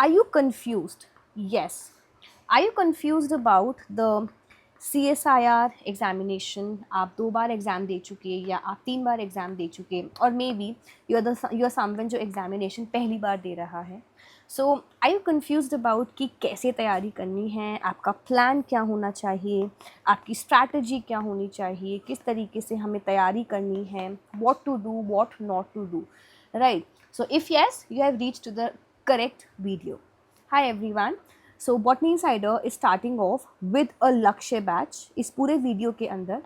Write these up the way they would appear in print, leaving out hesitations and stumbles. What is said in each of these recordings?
Are you confused? Yes. Are you confused about the CSIR examination? आप 2 बार exam दे चुके या आप 3 बार एग्ज़ाम दे चुके, और maybe you are someone जो एग्जामिनेशन पहली बार दे रहा है. So I you confused about कि कैसे तैयारी करनी है, आपका प्लान क्या होना चाहिए, आपकी स्ट्रैटेजी क्या होनी चाहिए, किस तरीके से हमें तैयारी करनी है, what to do, what not to do, right? So if yes, you have reached to the correct video. Hi everyone. So botany insider is starting off with a Lakshya batch. इस पूरे वीडियो के अंदर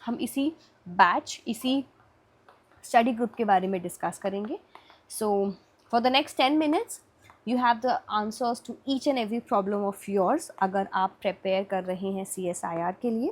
हम इसी बैच, इसी study group के बारे में डिस्कस करेंगे. So for the next 10 minutes you have the answers to each and every problem of yours. अगर आप प्रिपेयर कर रहे हैं CSIR के लिए,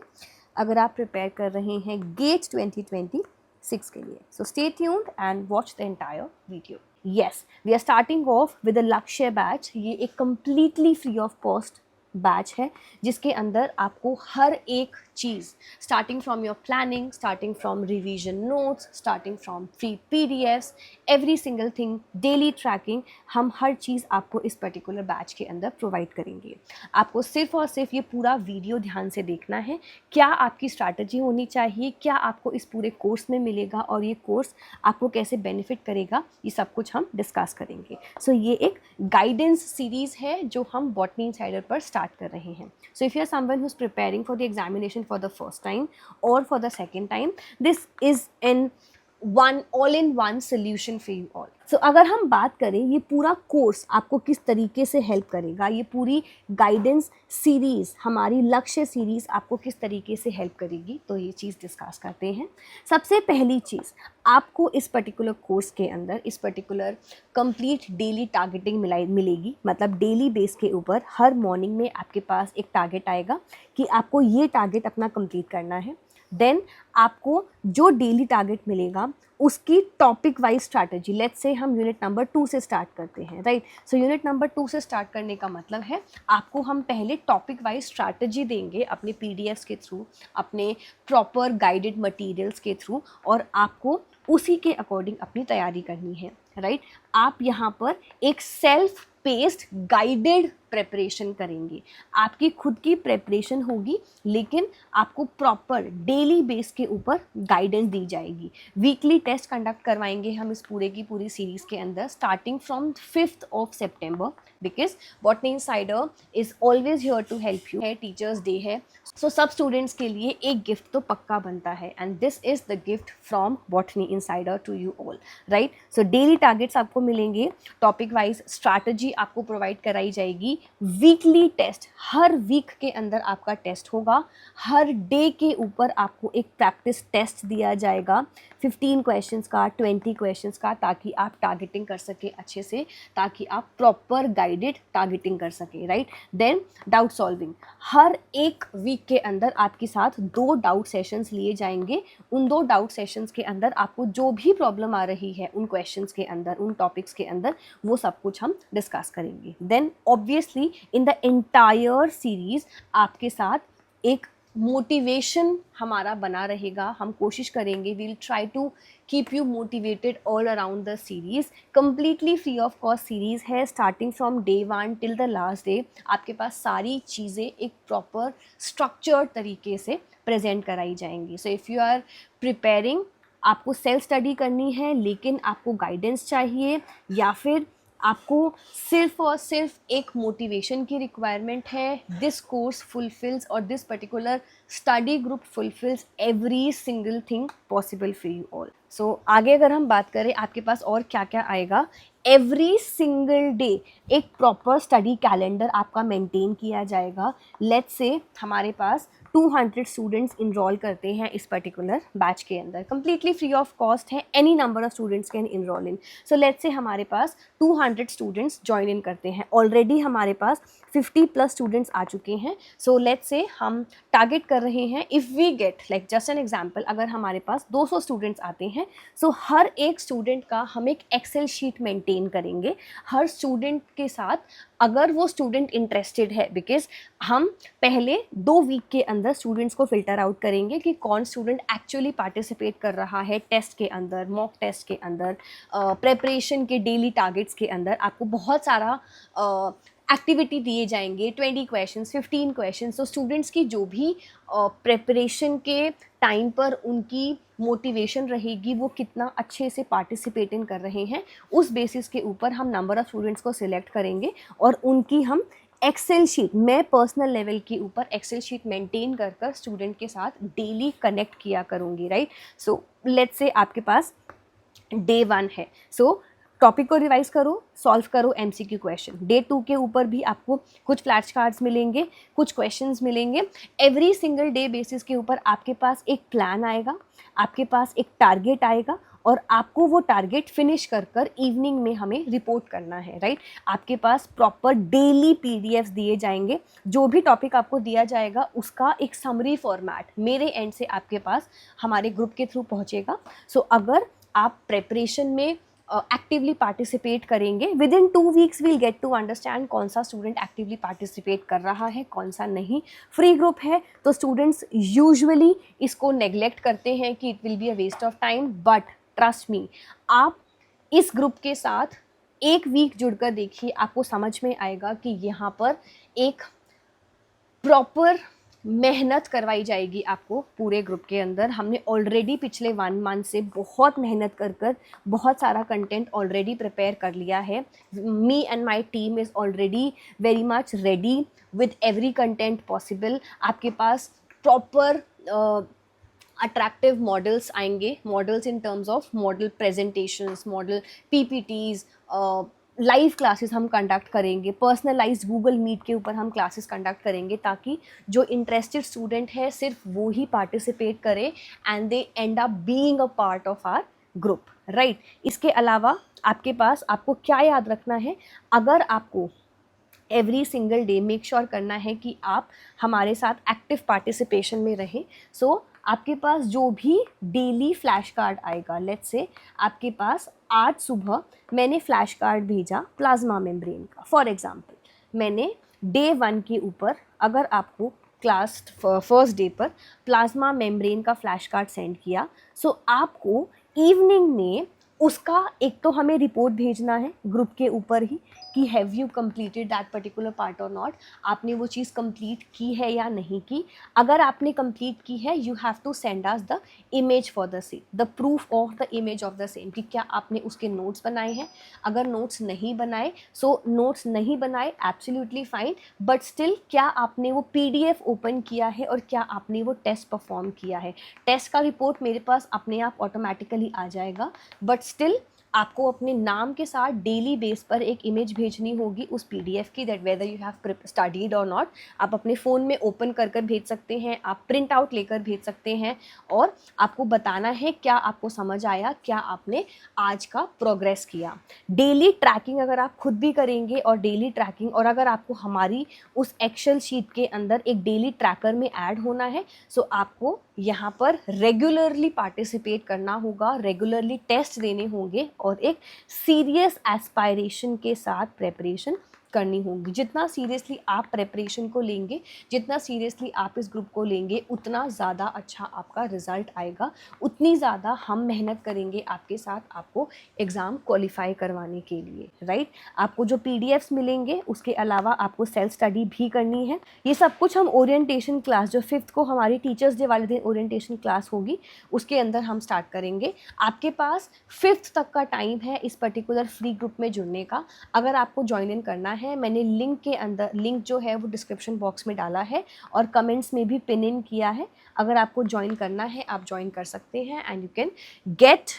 अगर आप प्रिपेयर कर रहे हैं गेट 2026 के लिए. So stay tuned and watch the entire video. Yes, we are starting off with a Lakshya batch. ये एक completely free of cost batch है जिसके अंदर आपको हर एक चीज़, starting from your planning, starting from revision notes, starting from free PDFs, every single thing, daily tracking, हम हर चीज़ आपको इस पर्टिकुलर बैच के अंदर प्रोवाइड करेंगे. आपको सिर्फ और सिर्फ ये पूरा वीडियो ध्यान से देखना है. क्या आपकी स्ट्रैटेजी होनी चाहिए, क्या आपको इस पूरे कोर्स में मिलेगा और ये कोर्स आपको कैसे बेनिफिट करेगा, ये सब कुछ हम डिस्कस करेंगे. सो ये एक गाइडेंस सीरीज़ है जो हम बॉटनी इनसाइडर पर स्टार्ट कर रहे हैं. So if you are someone who is preparing for the examination for the first time or for the second time, this is an all-in-one solution for you all. So अगर हम बात करें ये पूरा कोर्स आपको किस तरीके से हेल्प करेगा, ये पूरी गाइडेंस सीरीज़, हमारी लक्ष्य सीरीज़ आपको किस तरीके से हेल्प करेगी, तो ये चीज़ डिस्कस करते हैं. सबसे पहली चीज़, आपको इस पर्टिकुलर कोर्स के अंदर इस पर्टिकुलर कंप्लीट डेली टारगेटिंग मिलेगी. मतलब डेली बेस के ऊपर हर मॉर्निंग में आपके पास एक टारगेट आएगा कि आपको ये टारगेट अपना कंप्लीट करना है. देन आपको जो डेली टारगेट मिलेगा उसकी topic wise strategy, let's say हम यूनिट नंबर 2 से स्टार्ट करते हैं, राइट? सो यूनिट नंबर 2 से स्टार्ट करने का मतलब है आपको हम पहले टॉपिक वाइज स्ट्रैटेजी देंगे अपने PDFs के थ्रू, अपने प्रॉपर गाइडेड मटेरियल्स के थ्रू, और आपको उसी के अकॉर्डिंग अपनी तैयारी करनी है, राइट? आप यहाँ पर एक सेल्फ पेस्ड गाइडेड प्रेपरेशन करेंगे. आपकी खुद की प्रेपरेशन होगी, लेकिन आपको प्रॉपर डेली बेस के ऊपर गाइडेंस दी जाएगी. वीकली टेस्ट कंडक्ट करवाएंगे हम इस पूरे की पूरी सीरीज़ के अंदर starting from 5th of September, because botany insider is always here to help you. है टीचर्स डे है, सो सब स्टूडेंट्स के लिए एक गिफ्ट तो पक्का बनता है, and this is the gift from botany insider to you all, right? So daily targets आपको मिलेंगे, टॉपिक वाइज स्ट्रैटेजी आपको प्रोवाइड कराई जाएगी, वीकली टेस्ट, हर वीक के अंदर आपका टेस्ट होगा, हर डे के ऊपर आपको एक प्रैक्टिस टेस्ट दिया जाएगा 15 क्वेश्चंस का, 20 क्वेश्चंस का, ताकि आप टारगेटिंग कर सके अच्छे से, ताकि आप प्रॉपर गाइडेड टारगेटिंग कर सके, राइट? देन डाउट सॉल्विंग, हर एक वीक के अंदर आपके साथ 2 डाउट सेशंस लिए जाएंगे. उन 2 डाउट सेशंस के अंदर आपको जो भी प्रॉब्लम आ रही है उन क्वेश्चंस के अंदर, उन टॉपिक्स के अंदर, वो सब कुछ हम डिस्कस करेंगे. Then obviously in the entire series आपके साथ एक मोटिवेशन हमारा बना रहेगा. हम कोशिश करेंगे, we will try to keep you motivated all around the series. Completely free of cost series है, starting from day 1 till the last day. आपके पास सारी चीज़ें एक प्रॉपर स्ट्रक्चर्ड तरीके से प्रेजेंट कराई जाएंगी. So if you are preparing, आपको सेल्फ स्टडी करनी है लेकिन आपको गाइडेंस चाहिए, या फिर आपको सिर्फ और सिर्फ एक मोटिवेशन की रिक्वायरमेंट है, दिस कोर्स फुलफिल्स और this particular study group fulfils every single thing possible for you all. So आगे अगर हम बात करें आपके पास और क्या क्या आएगा, एवरी सिंगल डे एक प्रॉपर स्टडी कैलेंडर आपका मेंटेन किया जाएगा. लेट्स से हमारे पास 200 स्टूडेंट्स इनरोल करते हैं इस पर्टिकुलर बैच के अंदर, कम्प्लीटली फ्री ऑफ कॉस्ट है, any number of students can enrol in. So let's say हमारे पास 200 स्टूडेंट्स ज्वाइन इन करते हैं. ऑलरेडी हमारे पास 50+ स्टूडेंट्स आ चुके हैं. सो लेट्स से हम टारगेट कर रहे हैं, if we get like just an example, अगर हमारे पास 200 स्टूडेंट्स आते हैं, सो हर एक स्टूडेंट का हम एक एक्सेल शीट मेंटेन करेंगे. हर स्टूडेंट के साथ, अगर वो स्टूडेंट इंटरेस्टेड है, बिकॉज हम पहले 2 वीक के अंदर अंदर स्टूडेंट्स को फिल्टर आउट करेंगे कि कौन स्टूडेंट एक्चुअली पार्टिसिपेट कर रहा है टेस्ट के अंदर, मॉक टेस्ट के अंदर, प्रेपरेशन के डेली टारगेट्स के अंदर। आपको बहुत सारा एक्टिविटी दिए जाएंगे, 20 क्वेश्चंस, 15 क्वेश्चंस। तो स्टूडेंट्स की जो भी प्रेपरेशन के टाइम पर उनकी मोटिवेशन रहेगी, वो कितना अच्छे से पार्टिसिपेट कर रहे हैं, उस बेसिस के ऊपर हम नंबर ऑफ़ स्टूडेंट्स को सिलेक्ट करेंगे और उनकी हम एक्सेल शीट, मैं पर्सनल लेवल के ऊपर एक्सेल शीट मेंटेन कर कर स्टूडेंट के साथ डेली कनेक्ट किया करूँगी, राइट। सो लेट्स से आपके पास डे 1 है, सो टॉपिक को रिवाइज करो, सॉल्व करो एमसीक्यू क्वेश्चन। डे 2 के ऊपर भी आपको कुछ फ्लैश कार्ड्स मिलेंगे, कुछ क्वेश्चंस मिलेंगे। एवरी सिंगल डे बेसिस के ऊपर आपके पास एक प्लान आएगा, आपके पास एक टारगेट आएगा और आपको वो टारगेट फिनिश कर कर इवनिंग में हमें रिपोर्ट करना है, राइट। आपके पास प्रॉपर डेली पीडीएफ्स दिए जाएंगे, जो भी टॉपिक आपको दिया जाएगा उसका एक समरी फॉर्मेट मेरे एंड से आपके पास हमारे ग्रुप के थ्रू पहुँचेगा। सो अगर आप प्रेपरेशन में एक्टिवली पार्टिसिपेट करेंगे, within 2 weeks we'll get to understand कौन सा स्टूडेंट एक्टिवली पार्टिसिपेट कर रहा है, कौन सा नहीं। फ्री ग्रुप है तो स्टूडेंट्स यूजुअली इसको नेग्लेक्ट करते हैं कि it will be a waste of time, but trust me, आप इस ग्रुप के साथ 1 वीक जुड़कर देखिए, आपको समझ में आएगा कि यहाँ पर एक प्रॉपर मेहनत करवाई जाएगी आपको पूरे ग्रुप के अंदर। हमने ऑलरेडी पिछले 1 मंथ से बहुत मेहनत कर कर बहुत सारा कंटेंट ऑलरेडी प्रिपेयर कर लिया है। Me and my team is already very much ready with every content possible. आपके पास प्रॉपर अट्रैक्टिव मॉडल्स आएंगे, models in terms of model presentations, model PPTs, live classes हम कंडक्ट करेंगे, पर्सनलाइज्ड गूगल मीट के ऊपर हम क्लासेस कंडक्ट करेंगे ताकि जो इंटरेस्टेड स्टूडेंट है सिर्फ वो ही पार्टिसिपेट करे and they end up being a part of our group, right. इसके अलावा आपके पास, आपको क्या याद रखना है, अगर आपको every single day make sure करना है कि आप हमारे साथ एक्टिव पार्टिसिपेशन में रहें, सो आपके पास जो भी डेली फ्लैश कार्ड आएगा, लेट्स से आपके पास आज सुबह मैंने फ्लैश कार्ड भेजा प्लाज्मा मेम्ब्रेन का, फॉर एग्जांपल मैंने डे 1 के ऊपर अगर आपको क्लास फर्स्ट डे पर प्लाज्मा मेम्ब्रेन का फ्लैश कार्ड सेंड किया, सो आपको इवनिंग में उसका एक तो हमें रिपोर्ट भेजना है ग्रुप के ऊपर ही कि have you completed that particular part और नॉट, आपने वो चीज़ कंप्लीट की है या नहीं की। अगर आपने कंप्लीट की है, you have to send us the image for the same, the proof of the image of the same, कि क्या आपने उसके नोट्स बनाए हैं। अगर नोट्स नहीं बनाए, सो नोट्स नहीं बनाए एब्सोल्युटली फाइन, बट स्टिल क्या आपने वो पीडीएफ ओपन किया है और क्या आपने वो टेस्ट परफॉर्म किया है। टेस्ट का रिपोर्ट मेरे पास अपने आप ऑटोमेटिकली आ जाएगा, बट स्टिल आपको अपने नाम के साथ डेली बेस पर एक इमेज भेजनी होगी उस पीडीएफ की, that whether you have studied और नॉट। आप अपने फ़ोन में ओपन कर कर भेज सकते हैं, आप प्रिंट आउट लेकर भेज सकते हैं और आपको बताना है क्या आपको समझ आया, क्या आपने आज का प्रोग्रेस किया। डेली ट्रैकिंग अगर आप खुद भी करेंगे और डेली ट्रैकिंग, और अगर आपको हमारी उस एक्सेल शीट के अंदर एक डेली ट्रैकर में ऐड होना है, सो आपको यहाँ पर रेगुलरली पार्टिसिपेट करना होगा, रेगुलरली टेस्ट देने होंगे और एक सीरियस एस्पायरेशन के साथ प्रेपरेशन करनी होगी। जितना सीरियसली आप प्रेपरेशन को लेंगे, जितना सीरियसली आप इस ग्रुप को लेंगे, उतना ज़्यादा अच्छा आपका रिज़ल्ट आएगा, उतनी ज़्यादा हम मेहनत करेंगे आपके साथ आपको एग्ज़ाम क्वालिफाई करवाने के लिए, राइट। आपको जो पीडीएफ्स मिलेंगे उसके अलावा आपको सेल्फ स्टडी भी करनी है। ये सब कुछ हम ओरिएंटेशन क्लास, जो 5th को हमारी टीचर्स डे वाले दिन ओरिएंटेशन क्लास होगी, उसके अंदर हम स्टार्ट करेंगे। आपके पास 5th तक का टाइम है इस पर्टिकुलर फ्री ग्रुप में जुड़ने का। अगर आपको ज्वाइन इन करना है, मैंने लिंक के अंदर, लिंक जो है वो डिस्क्रिप्शन बॉक्स में डाला है और कमेंट्स में भी पिन इन किया है। अगर आपको ज्वाइन करना है आप ज्वाइन कर सकते हैं and you can get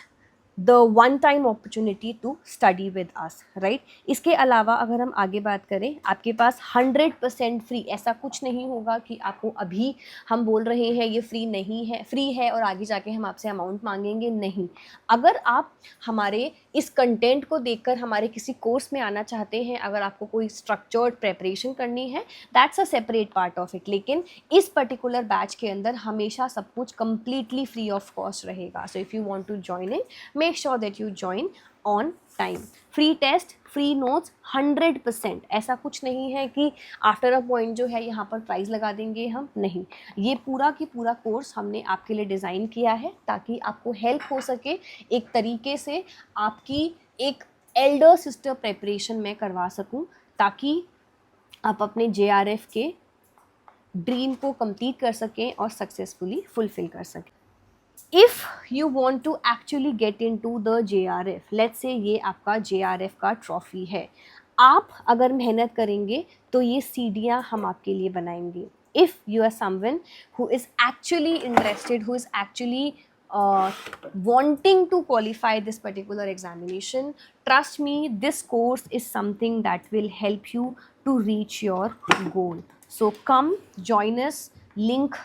the one time opportunity to study with us, right. इसके अलावा अगर हम आगे बात करें, आपके पास 100% फ्री, ऐसा कुछ नहीं होगा कि आपको अभी हम बोल रहे हैं ये फ्री नहीं है, फ्री है और आगे जाके हम आपसे अमाउंट मांगेंगे, नहीं। अगर आप हमारे इस कंटेंट को देखकर हमारे किसी कोर्स में आना चाहते हैं, अगर आपको कोई स्ट्रक्चर्ड प्रेपरेशन करनी है, that's a separate part of it, लेकिन इस पर्टिकुलर बैच के अंदर हमेशा सब कुछ कंप्लीटली फ्री ऑफ कॉस्ट रहेगा। So if you want to join in, make sure that you join on time. Free test, free notes 100%। ऐसा कुछ नहीं है कि आफ्टर अ पॉइंट जो है यहाँ पर प्राइस लगा देंगे हम, नहीं। ये पूरा की पूरा कोर्स हमने आपके लिए डिज़ाइन किया है ताकि आपको हेल्प हो सके एक तरीके से, आपकी एक एल्डर सिस्टर प्रेपरेशन में करवा सकूं, ताकि आप अपने JRF के ड्रीम को कंप्लीट कर सकें और सक्सेसफुली फुलफिल कर सकें। If you want to actually get into the JRF, let's say ये आपका JRF का ट्रॉफी है, आप अगर मेहनत करेंगे तो ये सीढ़ियाँ हम आपके लिए बनाएंगे। If you are someone who is actually interested, who is actually wanting to qualify this particular examination, trust me, this course is something that will help you to reach your goal. So come join us. Link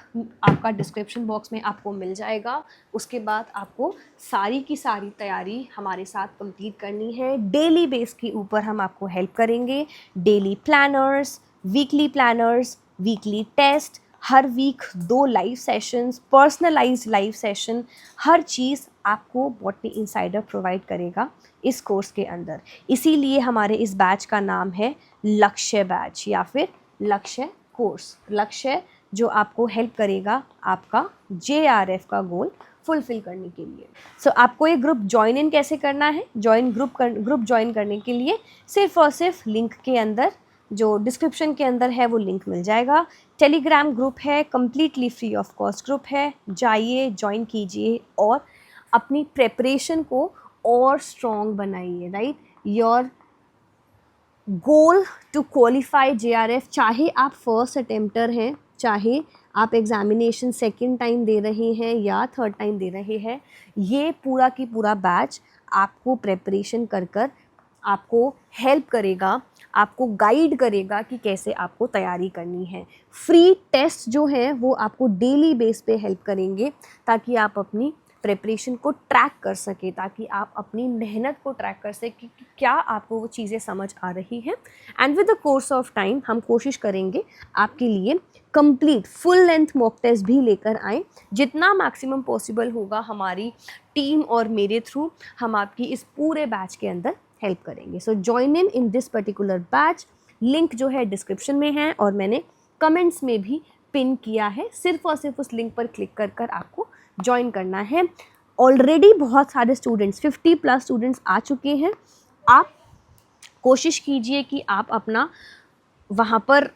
आपका description box में आपको मिल जाएगा। उसके बाद आपको सारी की सारी तैयारी हमारे साथ कंप्लीट करनी है। डेली बेस के ऊपर हम आपको हेल्प करेंगे। डेली प्लानर्स, वीकली टेस्ट, हर week 2 live sessions, personalised live session, हर चीज़ आपको बॉटनी इनसाइडर प्रोवाइड करेगा इस कोर्स के अंदर। इसीलिए हमारे इस बैच का नाम है लक्ष्य बैच या फिर लक्ष्य कोर्स। लक्ष्य जो आपको हेल्प करेगा आपका JRF का गोल फुलफिल करने के लिए। सो आपको ये ग्रुप ज्वाइन इन कैसे करना है? ग्रुप ज्वाइन करने के लिए सिर्फ और सिर्फ लिंक के अंदर, जो डिस्क्रिप्शन के अंदर है, वो लिंक मिल जाएगा। टेलीग्राम ग्रुप है, completely free of cost group है। जाइए, ज्वाइन कीजिए और अपनी प्रेपरेशन को और स्ट्रॉन्ग बनाइए। Right, your goal to qualify JRF, चाहे आप फर्स्ट अटेम्प्टर हैं, चाहे आप एग्ज़ामिनेशन सेकंड टाइम दे रहे हैं या थर्ड टाइम दे रहे हैं, ये पूरा की पूरा बैच आपको प्रेपरेशन कर आपको हेल्प करेगा, आपको गाइड करेगा कि कैसे आपको तैयारी करनी है। फ्री टेस्ट जो हैं वो आपको डेली बेस पे हेल्प करेंगे ताकि आप अपनी प्रेपरेशन को ट्रैक कर सके, ताकि आप अपनी मेहनत को ट्रैक कर सकें कि क्या आपको वो चीज़ें समझ आ रही हैं। And with the course of time हम कोशिश करेंगे आपके लिए complete full length mock test भी लेकर आएँ। जितना मैक्सिमम पॉसिबल होगा हमारी टीम और मेरे थ्रू हम आपकी इस पूरे बैच के अंदर हेल्प करेंगे। So join in this particular batch. Link जो है डिस्क्रिप्शन में है और मैंने कमेंट्स में भी पिन किया है। सिर्फ और सिर्फ उस लिंक पर क्लिक कर आपको ज्वाइन करना है। ऑलरेडी बहुत सारे स्टूडेंट्स, 50+ स्टूडेंट्स आ चुके हैं। आप कोशिश कीजिए कि आप अपना वहाँ पर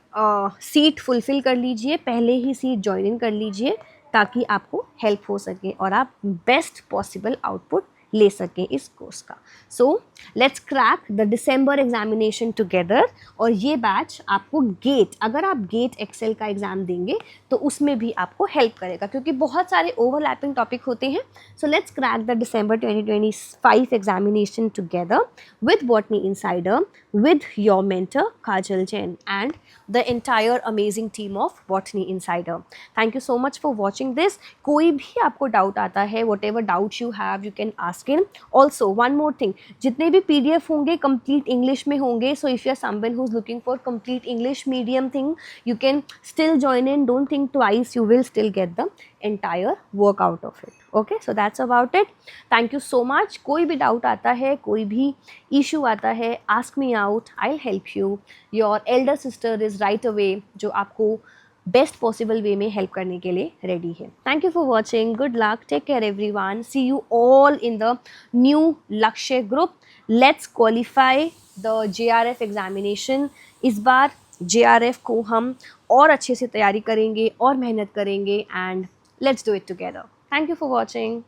सीट फुलफ़िल कर लीजिए, पहले ही सीट ज्वाइन इन कर लीजिए ताकि आपको हेल्प हो सके और आप बेस्ट पॉसिबल आउटपुट ले सकें इस कोर्स का। So let's crack the December examination together. और ये बैच आपको गेट, अगर आप गेट एक्सेल का एग्ज़ाम देंगे तो उसमें भी आपको हेल्प करेगा क्योंकि बहुत सारे ओवरलैपिंग टॉपिक होते हैं। So let's crack the December 2025 examination together with botany insider, with your mentor Kajal Jain and the entire amazing team of Botany Insider. Thank you so much for watching this. कोई भी आपको doubt आता है, whatever doubts you have, you can ask him. Also, one more thing, जितने भी PDF होंगे complete English में होंगे. So if you are someone who's looking for complete English medium thing, you can still join in. Don't think twice. You will still get the entire work out of it. Okay, so that's about it. Thank you so much. कोई भी doubt आता है, कोई भी issue आता है, ask me out. I'll help you. Your elder sister is right away, जो आपको बेस्ट पॉसिबल वे में हेल्प करने के लिए रेडी है। Thank you for watching, good luck, take care everyone, see you all in the new Lakshya group. Let's qualify the JRF examination. इस बार JRF को हम और अच्छे से तैयारी करेंगे और मेहनत करेंगे and let's do it together. Thank you for watching.